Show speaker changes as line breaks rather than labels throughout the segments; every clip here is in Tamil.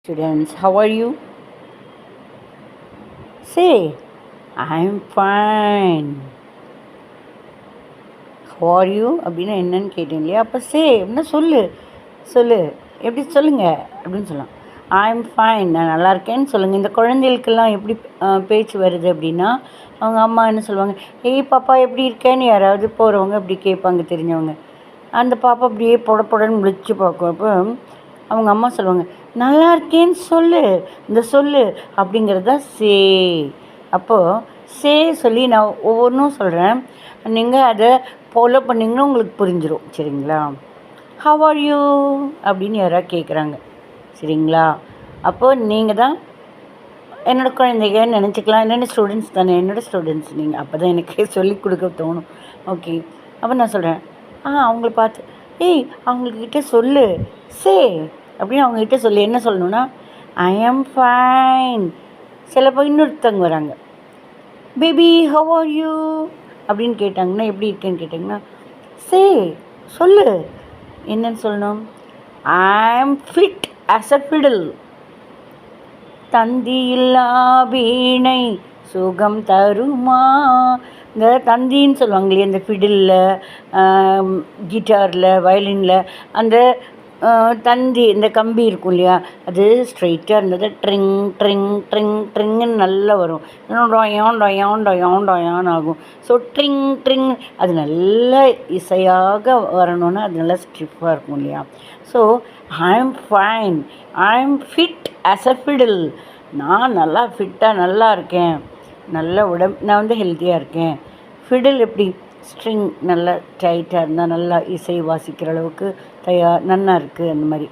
Students, how are you? Say, I'm fine. How are you? அப்படின்னா என்னன்னு கேட்டேன் இல்லையா? அப்போ சே அப்படின்னா சொல்லு எப்படி சொல்லுங்க அப்படின்னு சொல்லலாம். ஐம் ஃபைன், நான் நல்லா இருக்கேன்னு சொல்லுங்கள். இந்த குழந்தைகளுக்கெல்லாம் எப்படி பேச்சு வருது அப்படின்னா, அவங்க அம்மா என்ன சொல்லுவாங்க, ஏய் பாப்பா எப்படி இருக்கேன்னு யாராவது போகிறவங்க அப்படி கேட்பாங்க தெரிஞ்சவங்க. அந்த பாப்பா அப்படியே பொடன்னு முழிச்சு பார்க்கும். அப்போ அவங்க அம்மா சொல்லுவாங்க, நல்லா இருக்கேன்னு சொல்லு அப்படிங்கிறது தான் சே. அப்போது சே சொல்லி நான் ஒவ்வொன்றும் சொல்கிறேன், நீங்கள் அதை ஃபாலோ பண்ணிங்கன்னா உங்களுக்கு புரிஞ்சிடும். சரிங்களா? ஹவ் ஆர் யூ அப்படின்னு யாராவது கேட்குறாங்க. சரிங்களா? அப்போது நீங்கள் தான் என்னோடய குழந்தைகன்னு நினச்சிக்கலாம். என்னென்ன ஸ்டூடெண்ட்ஸ் தானே, என்னோடய ஸ்டூடெண்ட்ஸ் நீங்கள். அப்போ தான் எனக்கு சொல்லிக் கொடுக்க தோணும். ஓகே, அப்போ நான் சொல்கிறேன், அவங்கள பார்த்து ஏய் அவங்கக்கிட்ட சொல்லு சே அப்படின்னு அவங்கக்கிட்ட சொல்லி என்ன சொல்லணுன்னா, ஐ ஆம் ஃபைன். சிலப்போ இன்னொருத்தவங்க வராங்க, பேபி ஹவ் ஆர் யூ அப்படின்னு கேட்டாங்கன்னா, எப்படி இருக்கேன்னு கேட்டிங்கன்னா, சே சொல்லு என்னன்னு சொல்லணும், ஐ ஆம் ஃபிட் ஆஸ் அ ஃபிடில். தந்தி இல்லா வீணை சுகம் தருமா. இந்த தந்தின்னு சொல்லுவாங்க இல்லையா, இந்த ஃபிடிலில், கிட்டாரில், வயலினில் அந்த தந்தி, இந்த கம்பி இருக்கும் இல்லையா, அது ஸ்ட்ரைட்டாக இருந்தது ட்ரிங் ட்ரிங் ட்ரிங் ட்ரிங்குன்னு நல்லா வரும். டொயான் ஆகும். ஸோ ட்ரிங் ட்ரிங் அது நல்ல இசையாக வரணும்னா அது நல்லா ஸ்டிஃபாக இருக்கும் இல்லையா. ஸோ ஐ ஆம் ஃபைன், ஐ ஆம் ஃபிட் ஆஸ் அ ஃபிடில். நான் நல்லா ஃபிட்டாக நல்லா இருக்கேன், நல்ல நான் வந்து ஹெல்த்தியாக இருக்கேன். ஃபிடில் எப்படி, ஸ்ட்ரிங் நல்லா டைட்டாக இருந்தால் நல்லா இசை வாசிக்கிற அளவுக்கு நல்லா இருக்குது அந்த மாதிரி.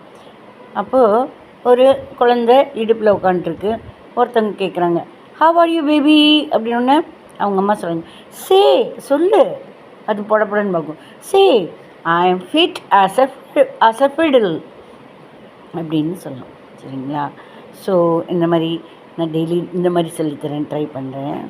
அப்போது ஒரு குழந்தை இடுப்பில் உட்காந்துருக்கு, ஒருத்தவங்க கேட்குறாங்க, ஹவ் ஆர் யூ பேபி அப்படின்னு. அவங்க அம்மா சொல்கிறாங்க, சே சொல்லு. அது பொடன்னு பார்க்கும். சே ஐ ஆம் ஃபிட் ஆஸ் அ ஃபிடில் அப்படின்னு சொல்லலாம். சரிங்களா? ஸோ இந்த மாதிரி நான் டெய்லி இந்த மாதிரி சொல்லித்தரேன், ட்ரை பண்ணுறேன்.